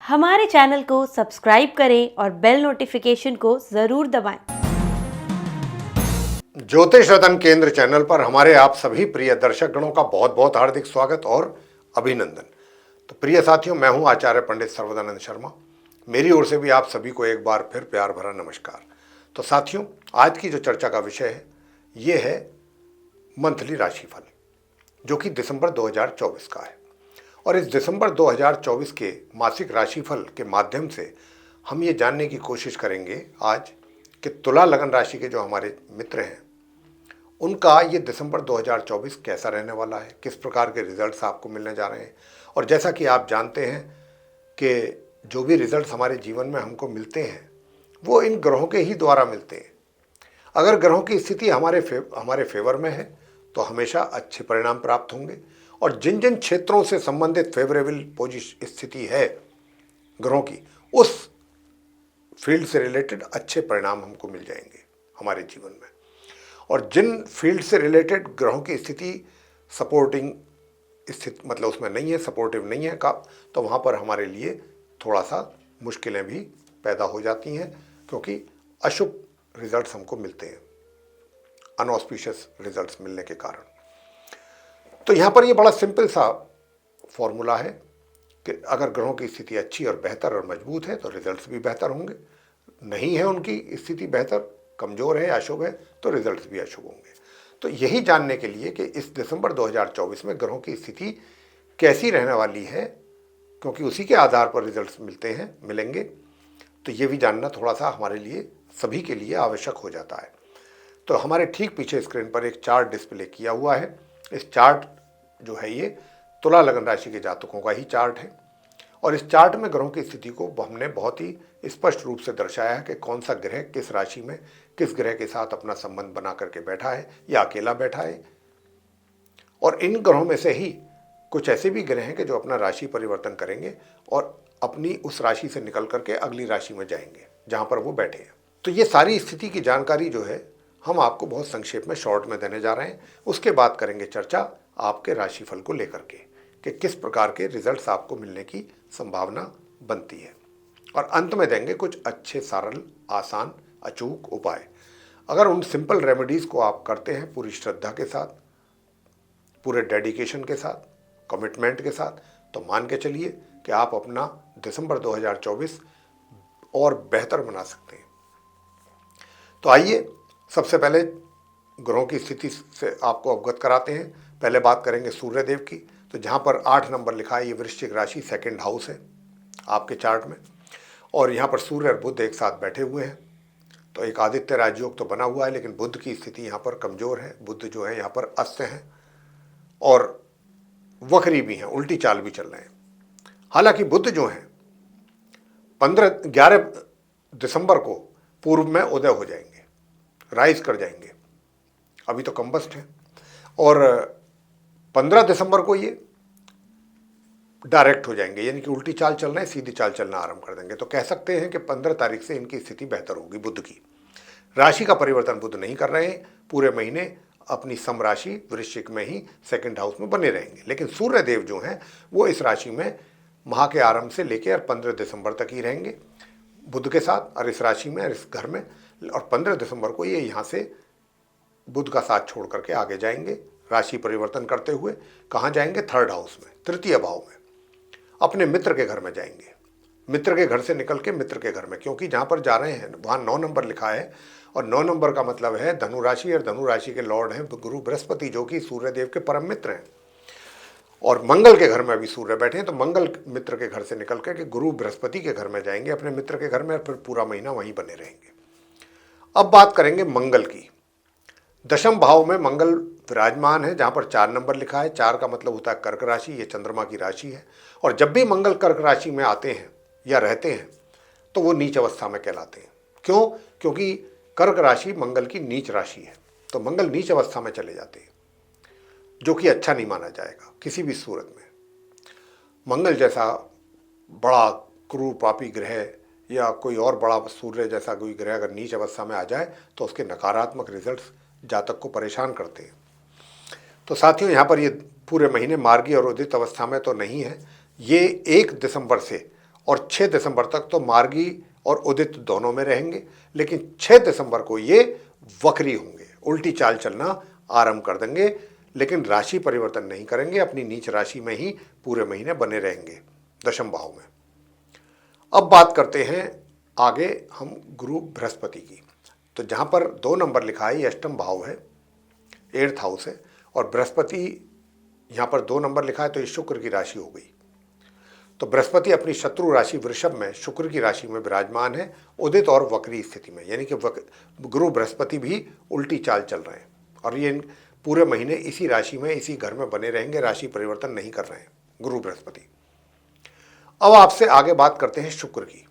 हमारे चैनल को सब्सक्राइब करें और बेल नोटिफिकेशन को जरूर दबाएं। ज्योतिष रतन केंद्र चैनल पर हमारे आप सभी प्रिय दर्शक गणों का बहुत बहुत हार्दिक स्वागत और अभिनंदन। तो प्रिय साथियों, मैं हूं आचार्य पंडित सर्वदानंद शर्मा। मेरी ओर से भी आप सभी को एक बार फिर प्यार भरा नमस्कार। तो साथियों, आज की जो चर्चा का विषय है ये है मंथली राशिफल, जो कि दिसंबर 2024 का है। और इस दिसंबर 2024 के मासिक राशिफल के माध्यम से हम ये जानने की कोशिश करेंगे आज कि तुला लगन राशि के जो हमारे मित्र हैं उनका ये दिसंबर 2024 कैसा रहने वाला है, किस प्रकार के रिजल्ट्स आपको मिलने जा रहे हैं। और जैसा कि आप जानते हैं कि जो भी रिजल्ट्स हमारे जीवन में हमको मिलते हैं वो इन ग्रहों के ही द्वारा मिलते हैं। अगर ग्रहों की स्थिति हमारे फेवर में है तो हमेशा अच्छे परिणाम प्राप्त होंगे, और जिन जिन क्षेत्रों से संबंधित फेवरेबल पोजिशन स्थिति है ग्रहों की, उस फील्ड से रिलेटेड अच्छे परिणाम हमको मिल जाएंगे हमारे जीवन में। और जिन फील्ड से रिलेटेड ग्रहों की स्थिति सपोर्टिंग स्थिति मतलब उसमें नहीं है, सपोर्टिव नहीं है का, तो वहाँ पर हमारे लिए थोड़ा सा मुश्किलें भी पैदा हो जाती हैं, क्योंकि अशुभ रिजल्ट्स हमको मिलते हैं, अनऑस्पिशियस रिजल्ट्स मिलने के कारण। तो यहाँ पर ये बड़ा सिंपल सा फॉर्मूला है कि अगर ग्रहों की स्थिति अच्छी और बेहतर और मजबूत है तो रिजल्ट्स भी बेहतर होंगे। नहीं है उनकी स्थिति बेहतर, कमज़ोर है, अशुभ है, तो रिजल्ट्स भी अशुभ होंगे। तो यही जानने के लिए कि इस दिसंबर 2024 में ग्रहों की स्थिति कैसी रहने वाली है, क्योंकि उसी के आधार पर रिजल्ट्स मिलेंगे, तो ये भी जानना थोड़ा सा हमारे लिए, सभी के लिए आवश्यक हो जाता है। तो हमारे ठीक पीछे स्क्रीन पर एक चार्ट डिस्प्ले किया हुआ है। इस चार्ट जो है ये तुला लगन राशि के जातकों का ही चार्ट है, और इस चार्ट में ग्रहों की स्थिति को हमने बहुत ही स्पष्ट रूप से दर्शाया है कि कौन सा ग्रह किस राशि में किस ग्रह के साथ अपना संबंध बना करके बैठा है या अकेला बैठा है। और इन ग्रहों में से ही कुछ ऐसे भी ग्रह हैं कि जो अपना राशि परिवर्तन करेंगे और अपनी उस राशि से निकल करके अगली राशि में जाएंगे जहां पर वो बैठे हैं। तो ये सारी स्थिति की जानकारी जो है हम आपको बहुत संक्षेप में शॉर्ट में देने जा रहे हैं। उसके बाद करेंगे चर्चा आपके राशिफल को लेकर के कि किस प्रकार के रिजल्ट्स आपको मिलने की संभावना बनती है, और अंत में देंगे कुछ अच्छे, सरल, आसान, अचूक उपाय। अगर उन सिंपल रेमेडीज़ को आप करते हैं पूरी श्रद्धा के साथ, पूरे डेडिकेशन के साथ, कमिटमेंट के साथ, तो मान के चलिए कि आप अपना दिसंबर 2024 और बेहतर बना सकते हैं। तो आइए सबसे पहले ग्रहों की स्थिति से आपको अवगत कराते हैं। पहले बात करेंगे सूर्य देव की। तो जहाँ पर 8 नंबर लिखा है, ये वृश्चिक राशि सेकंड हाउस है आपके चार्ट में, और यहाँ पर सूर्य और बुध एक साथ बैठे हुए हैं। तो एक आदित्य राजयोग तो बना हुआ है, लेकिन बुध की स्थिति यहाँ पर कमज़ोर है। बुध जो है यहाँ पर अस्त हैं और वक्री भी हैं, उल्टी चाल भी चल रहे हैं। हालांकि बुध जो है 11 दिसंबर को पूर्व में उदय हो जाएंगे, राइज कर जाएंगे, अभी तो कंबस्ट है, और 15 दिसंबर को ये डायरेक्ट हो जाएंगे, यानी कि उल्टी चाल चल रहे हैं, सीधी चाल चलना आरंभ कर देंगे। तो कह सकते हैं कि 15 तारीख से इनकी स्थिति बेहतर होगी। बुध की राशि का परिवर्तन बुध नहीं कर रहे हैं, पूरे महीने अपनी सम राशि वृश्चिक में ही सेकंड हाउस में बने रहेंगे। लेकिन सूर्य देव जो हैं वो इस राशि में माह के आरंभ से लेकर 15 दिसंबर तक ही रहेंगे बुध के साथ, और इस राशि में, इस घर में। और 15 दिसंबर को ये यहाँ से बुध का साथ छोड़ करके आगे जाएंगे, राशि परिवर्तन करते हुए। कहाँ जाएंगे? थर्ड हाउस में, तृतीय भाव में, अपने मित्र के घर में जाएंगे। मित्र के घर से निकल के मित्र के घर में, क्योंकि जहाँ पर जा रहे हैं वहाँ 9 नंबर लिखा है, और 9 नंबर का मतलब है धनु राशि, और धनु राशि के लॉर्ड हैं गुरु बृहस्पति, जो कि सूर्यदेव के परम मित्र हैं। और मंगल के घर में अभी सूर्य बैठे हैं, तो मंगल मित्र के घर से निकल के गुरु बृहस्पति के घर में जाएंगे, अपने मित्र के घर में, और फिर पूरा महीना वहीं बने रहेंगे। अब बात करेंगे मंगल की। दशम भाव में मंगल विराजमान है, जहाँ पर 4 नंबर लिखा है। 4 का मतलब होता है कर्क राशि, ये चंद्रमा की राशि है। और जब भी मंगल कर्क राशि में आते हैं या रहते हैं तो वो नीच अवस्था में कहलाते हैं। क्यों? क्योंकि कर्क राशि मंगल की नीच राशि है, तो मंगल नीच अवस्था में चले जाते हैं, जो कि अच्छा नहीं माना जाएगा किसी भी सूरत में। मंगल जैसा बड़ा क्रूर पापी ग्रह या कोई और बड़ा सूर्य जैसा कोई ग्रह अगर नीच अवस्था में आ जाए तो उसके नकारात्मक रिजल्ट्स जातक को परेशान करते हैं। तो साथियों, यहाँ पर ये पूरे महीने मार्गी और उदित अवस्था में तो नहीं है, ये 1 दिसंबर से और 6 दिसंबर तक तो मार्गी और उदित दोनों में रहेंगे, लेकिन 6 दिसंबर को ये वक्री होंगे, उल्टी चाल चलना आरंभ कर देंगे, लेकिन राशि परिवर्तन नहीं करेंगे, अपनी नीच राशि में ही पूरे महीने बने रहेंगे, दशम भाव में। अब बात करते हैं आगे हम गुरु बृहस्पति की। तो जहाँ पर 2 नंबर लिखा है ये अष्टम भाव है, 8th हाउस है, और बृहस्पति यहाँ पर 2 नंबर लिखा है तो ये शुक्र की राशि हो गई। तो बृहस्पति अपनी शत्रु राशि वृषभ में शुक्र की राशि में विराजमान है, उदित और वक्री स्थिति में, यानी कि गुरु बृहस्पति भी उल्टी चाल चल रहे हैं और ये पूरे महीने इसी राशि में इसी घर में बने रहेंगे, राशि परिवर्तन नहीं कर रहे हैं गुरु बृहस्पति। अब आपसे आगे बात करते हैं शुक्र की।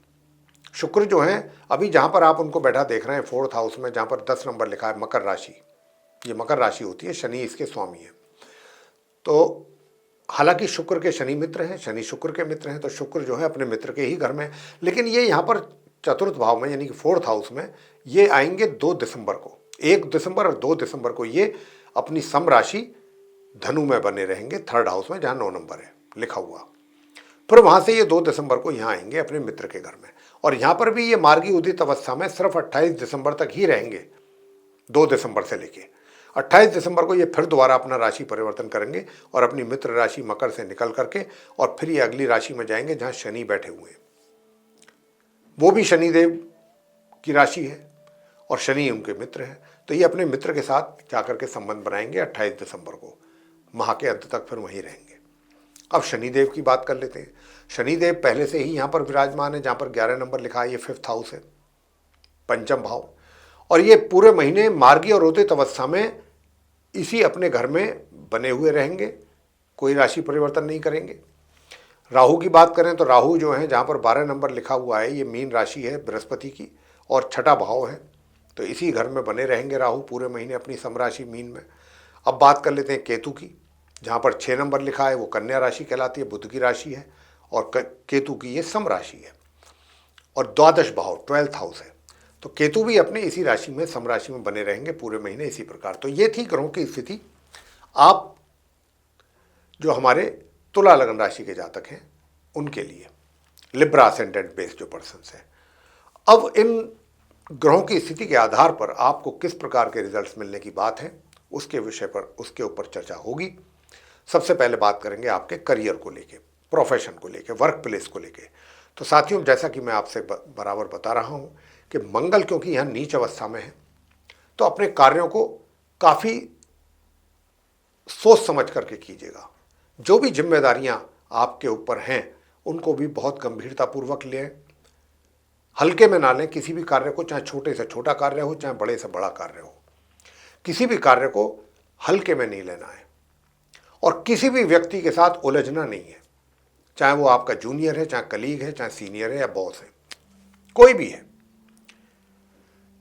शुक्र जो है अभी जहाँ पर आप उनको बैठा देख रहे हैं 4th हाउस में, जहाँ पर 10 नंबर लिखा है मकर राशि, ये मकर राशि होती है, शनि इसके स्वामी है। तो हालांकि शुक्र के शनि मित्र हैं, शनि शुक्र के मित्र हैं, तो शुक्र जो है अपने मित्र के ही घर में, लेकिन ये यहाँ पर 4th भाव में यानी कि 4th हाउस में ये आएंगे 2 दिसंबर को, 1 दिसंबर और 2 दिसंबर को ये अपनी सम राशि धनु में बने रहेंगे, 3rd हाउस में जहाँ 9 नंबर है लिखा हुआ। फिर वहाँ से ये 2 दिसंबर को यहाँ आएंगे अपने मित्र के घर में, और यहाँ पर भी ये मार्गी उदित अवस्था में सिर्फ 28 दिसंबर तक ही रहेंगे, 2 दिसंबर से लेके 28 दिसंबर को ये फिर दोबारा अपना राशि परिवर्तन करेंगे और अपनी मित्र राशि मकर से निकल करके और फिर ये अगली राशि में जाएंगे जहाँ शनि बैठे हुए हैं, वो भी शनिदेव की राशि है और शनि उनके मित्र हैं। तो ये अपने मित्र के साथ जाकर के संबंध बनाएंगे 28 दिसंबर को, माह के अंत तक फिर वहीं रहेंगे। अब शनिदेव की बात कर लेते हैं। शनिदेव पहले से ही यहाँ पर विराजमान है, जहाँ पर 11 नंबर लिखा है, ये 5th हाउस है, पंचम भाव, और ये पूरे महीने मार्गी और उदित अवस्था में इसी अपने घर में बने हुए रहेंगे, कोई राशि परिवर्तन नहीं करेंगे। राहु की बात करें तो राहु जो है जहाँ पर 12 नंबर लिखा हुआ है, ये मीन राशि है बृहस्पति की और 6ठा भाव है, तो इसी घर में बने रहेंगे राहु पूरे महीने अपनी समराशि मीन में। अब बात कर लेते हैं केतु की, जहाँ पर 6 नंबर लिखा है वो कन्या राशि कहलाती है, बुध की राशि है, और केतु की ये सम राशि है और 12 भाव 12th हाउस है, तो केतु भी अपने इसी राशि में सम राशि में बने रहेंगे पूरे महीने इसी प्रकार। तो ये थी ग्रहों की स्थिति। आप जो हमारे तुला लगन राशि के जातक हैं उनके लिए, लिब्रा असेंडेंट बेस्ड जो पर्सन्स हैं, अब इन ग्रहों की स्थिति के आधार पर आपको किस प्रकार के रिजल्ट्स मिलने की बात है उसके विषय पर, उसके ऊपर चर्चा होगी। सबसे पहले बात करेंगे आपके करियर को लेके, प्रोफेशन को लेके, वर्क प्लेस को लेके। तो साथियों, जैसा कि मैं आपसे बराबर बता रहा हूं कि मंगल क्योंकि यहाँ नीच अवस्था में है, तो अपने कार्यों को काफ़ी सोच समझ करके कीजिएगा। जो भी जिम्मेदारियां आपके ऊपर हैं उनको भी बहुत गंभीरतापूर्वक लें, हल्के में ना लें किसी भी कार्य को, चाहे छोटे से छोटा कार्य हो चाहे बड़े से बड़ा कार्य हो, किसी भी कार्य को हल्के में नहीं लेना है और किसी भी व्यक्ति के साथ उलझना नहीं है, चाहे वो आपका जूनियर है, चाहे कलीग है, चाहे सीनियर है या बॉस है, कोई भी है,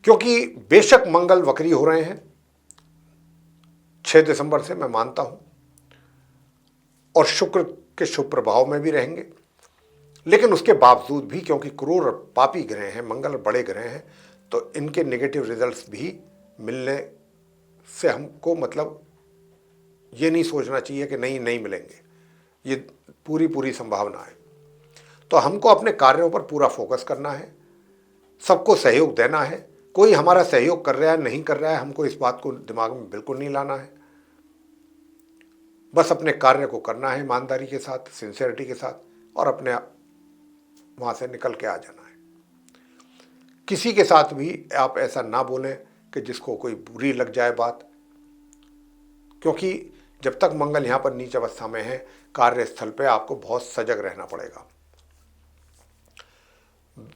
क्योंकि बेशक मंगल वक्री हो रहे हैं 6 दिसंबर से, मैं मानता हूं, और शुक्र के शुभ प्रभाव में भी रहेंगे, लेकिन उसके बावजूद भी क्योंकि क्रूर और पापी ग्रह हैं, मंगल बड़े ग्रह हैं, तो इनके नेगेटिव रिजल्ट्स भी मिलने से हमको मतलब ये नहीं सोचना चाहिए कि नहीं मिलेंगे, ये पूरी संभावना है। तो हमको अपने कार्यों पर पूरा फोकस करना है, सबको सहयोग देना है। कोई हमारा सहयोग कर रहा है नहीं कर रहा है, हमको इस बात को दिमाग में बिल्कुल नहीं लाना है, बस अपने कार्य को करना है ईमानदारी के साथ, सिंसियरिटी के साथ, और अपने वहाँ से निकल के आ जाना है। किसी के साथ भी आप ऐसा ना बोलें कि जिसको कोई बुरी लग जाए बात, क्योंकि जब तक मंगल यहाँ पर नीच अवस्था में है, कार्यस्थल पे आपको बहुत सजग रहना पड़ेगा।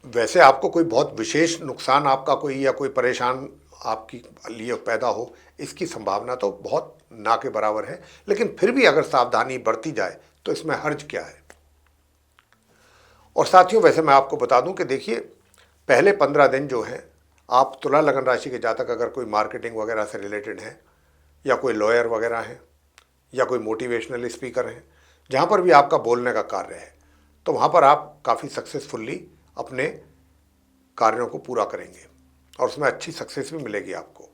वैसे आपको कोई बहुत विशेष नुकसान आपका कोई या कोई परेशान आपकी लिए पैदा हो, इसकी संभावना तो बहुत ना के बराबर है, लेकिन फिर भी अगर सावधानी बरती जाए तो इसमें हर्ज क्या है। और साथियों, वैसे मैं आपको बता दूं कि देखिए, पहले 15 दिन जो हैं, आप तुला लगन राशि के जातक अगर कोई मार्केटिंग वगैरह से रिलेटेड हैं, या कोई लॉयर वगैरह हैं, या कोई मोटिवेशनल स्पीकर हैं, जहाँ पर भी आपका बोलने का कार्य है, तो वहाँ पर आप काफ़ी सक्सेसफुली अपने कार्यों को पूरा करेंगे और उसमें अच्छी सक्सेस भी मिलेगी आपको।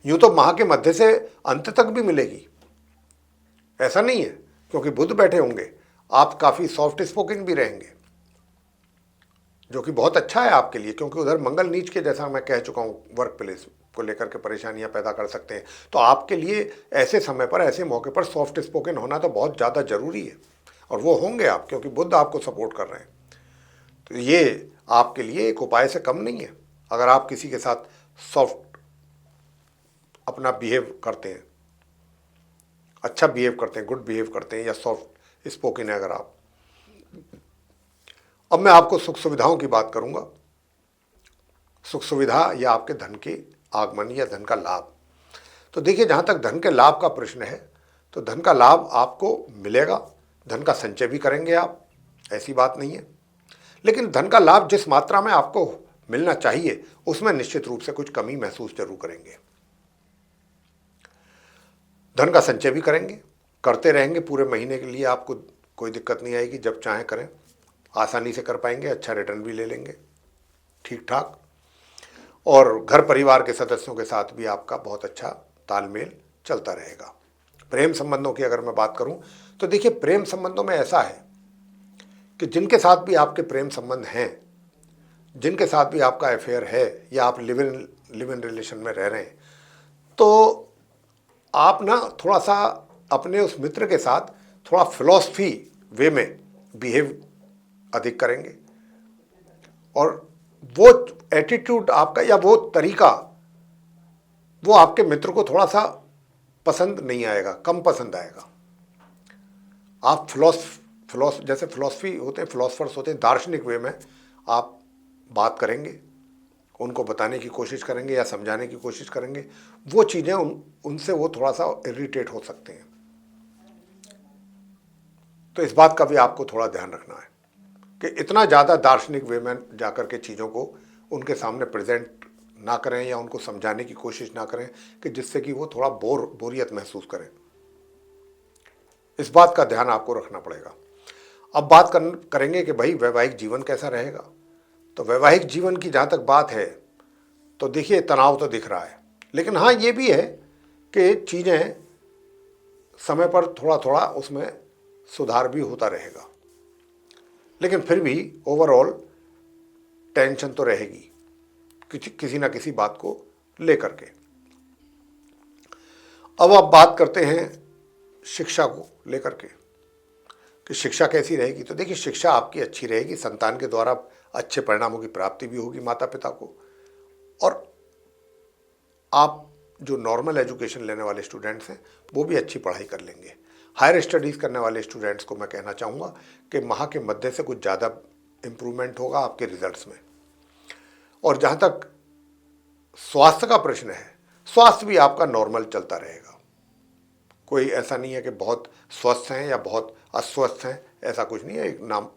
यूँ तो माह के मध्य से अंत तक भी मिलेगी, ऐसा नहीं है, क्योंकि बुध बैठे होंगे, आप काफ़ी सॉफ्ट स्पोकन भी रहेंगे, जो कि बहुत अच्छा है आपके लिए, क्योंकि उधर मंगल नीच के, जैसा मैं कह चुका हूँ, वर्क प्लेस को लेकर के परेशानियां पैदा कर सकते हैं। तो आपके लिए ऐसे समय पर, ऐसे मौके पर सॉफ्ट स्पोकन होना तो बहुत ज़्यादा ज़रूरी है, और वो होंगे आप, क्योंकि बुध आपको सपोर्ट कर रहे हैं। तो ये आपके लिए एक उपाय से कम नहीं है। अगर आप किसी के साथ सॉफ्ट अपना बिहेव करते हैं, अच्छा बिहेव करते हैं, गुड बिहेव करते हैं, या सॉफ्ट स्पोकन है अगर आप। अब मैं आपको सुख सुविधाओं की बात करूंगा। सुख सुविधा या आपके धन के आगमन या धन का लाभ। तो देखिए, जहां तक धन के लाभ का प्रश्न है, तो धन का लाभ आपको मिलेगा। धन का संचय भी करेंगे आप, ऐसी बात नहीं है। लेकिन धन का लाभ जिस मात्रा में आपको मिलना चाहिए, उसमें निश्चित रूप से कुछ कमी महसूस जरूर करेंगे। धन का संचय भी करेंगे, करते रहेंगे पूरे महीने के लिए, आपको कोई दिक्कत नहीं आएगी। जब चाहें करें, आसानी से कर पाएंगे, अच्छा रिटर्न भी ले लेंगे ठीक ठाक। और घर परिवार के सदस्यों के साथ भी आपका बहुत अच्छा तालमेल चलता रहेगा। प्रेम संबंधों की अगर मैं बात करूं, तो देखिए, प्रेम संबंधों में ऐसा है कि जिनके साथ भी आपके प्रेम संबंध हैं, जिनके साथ भी आपका अफेयर है, या आप लिव इन रिलेशन में रह रहे हैं, तो आप ना थोड़ा सा अपने उस मित्र के साथ थोड़ा फिलॉसफी वे में बिहेव अधिक करेंगे, और वो एटीट्यूड आपका या वो तरीका, वो आपके मित्र को थोड़ा सा पसंद नहीं आएगा, कम पसंद आएगा। आप जैसे फिलॉसफी होते हैं, फिलॉसफर्स होते हैं, दार्शनिक वे में आप बात करेंगे, उनको बताने की कोशिश करेंगे या समझाने की कोशिश करेंगे। वो चीज़ें उनसे वो थोड़ा सा इरिटेट हो सकते हैं। तो इस बात का भी आपको थोड़ा ध्यान रखना है कि इतना ज़्यादा दार्शनिक वे में जाकर के चीज़ों को उनके सामने प्रेजेंट ना करें, या उनको समझाने की कोशिश ना करें कि जिससे कि वो थोड़ा बोरियत महसूस करें। इस बात का ध्यान आपको रखना पड़ेगा। अब बात करेंगे कि भाई वैवाहिक जीवन कैसा रहेगा। तो वैवाहिक जीवन की जहाँ तक बात है, तो देखिए, तनाव तो दिख रहा है, लेकिन हाँ, ये भी है कि चीज़ें समय पर थोड़ा थोड़ा उसमें सुधार भी होता रहेगा। लेकिन फिर भी ओवरऑल टेंशन तो रहेगी किसी ना किसी बात को लेकर के। अब आप बात करते हैं शिक्षा को लेकर के कि शिक्षा कैसी रहेगी। तो देखिए, शिक्षा आपकी अच्छी रहेगी, संतान के द्वारा अच्छे परिणामों की प्राप्ति भी होगी माता पिता को, और आप जो नॉर्मल एजुकेशन लेने वाले स्टूडेंट्स हैं, वो भी अच्छी पढ़ाई कर लेंगे। हायर स्टडीज़ करने वाले स्टूडेंट्स को मैं कहना चाहूँगा कि माह के मध्य से कुछ ज़्यादा इम्प्रूवमेंट होगा आपके रिजल्ट्स में। और जहाँ तक स्वास्थ्य का प्रश्न है, स्वास्थ्य भी आपका नॉर्मल चलता रहेगा। कोई ऐसा नहीं है कि बहुत स्वस्थ हैं या बहुत अस्वस्थ हैं, ऐसा कुछ नहीं है। एक नाम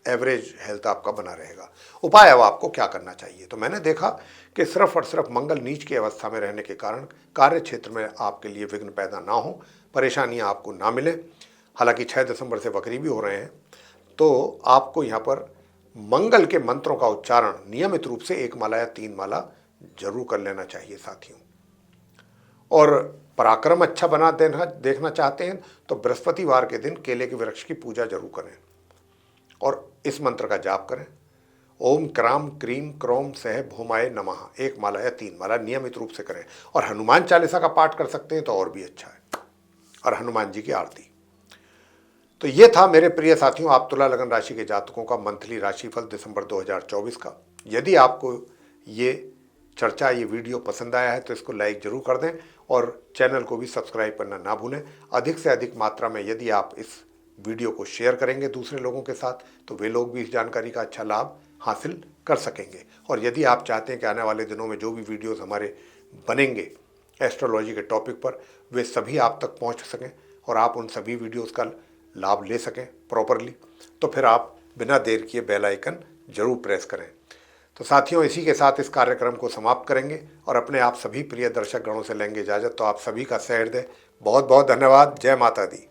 एवरेज हेल्थ आपका बना रहेगा। उपाय अब आपको क्या करना चाहिए, तो मैंने देखा कि सिर्फ और सिर्फ मंगल नीच की अवस्था में रहने के कारण कार्य क्षेत्र में आपके लिए विघ्न पैदा ना हो, परेशानियां आपको ना मिले। हालांकि 6 दिसंबर से वक्री भी हो रहे हैं, तो आपको यहाँ पर मंगल के मंत्रों का उच्चारण नियमित रूप से 1 माला या 3 माला जरूर कर लेना चाहिए साथियों। और पराक्रम अच्छा बना देखना चाहते हैं तो बृहस्पतिवार के दिन केले के वृक्ष की पूजा जरूर करें, और इस मंत्र का जाप करें। ओम क्राम क्रीम क्रोम सह भौमाय नमः 1 माला या 3 माला नियमित रूप से करें। और हनुमान चालीसा का पाठ कर सकते हैं तो और भी अच्छा है, और हनुमान जी की आरती। तो ये था मेरे प्रिय साथियों, आप तुला लगन राशि के जातकों का मंथली राशिफल दिसंबर 2024 का। यदि आपको ये चर्चा, ये वीडियो पसंद आया है तो इसको लाइक जरूर कर दें, और चैनल को भी सब्सक्राइब करना ना भूलें। अधिक से अधिक मात्रा में यदि आप इस वीडियो को शेयर करेंगे दूसरे लोगों के साथ, तो वे लोग भी इस जानकारी का अच्छा लाभ हासिल कर सकेंगे। और यदि आप चाहते हैं कि आने वाले दिनों में जो भी वीडियोस हमारे बनेंगे एस्ट्रोलॉजी के टॉपिक पर, वे सभी आप तक पहुंच सकें और आप उन सभी वीडियोस का लाभ ले सकें प्रॉपरली, तो फिर आप बिना देर किए बेल आइकन जरूर प्रेस करें। तो साथियों, इसी के साथ इस कार्यक्रम को समाप्त करेंगे और अपने आप सभी प्रिय दर्शक गणों से लेंगे इजाज़त। तो आप सभी का सहृदय बहुत बहुत धन्यवाद। जय माता दी।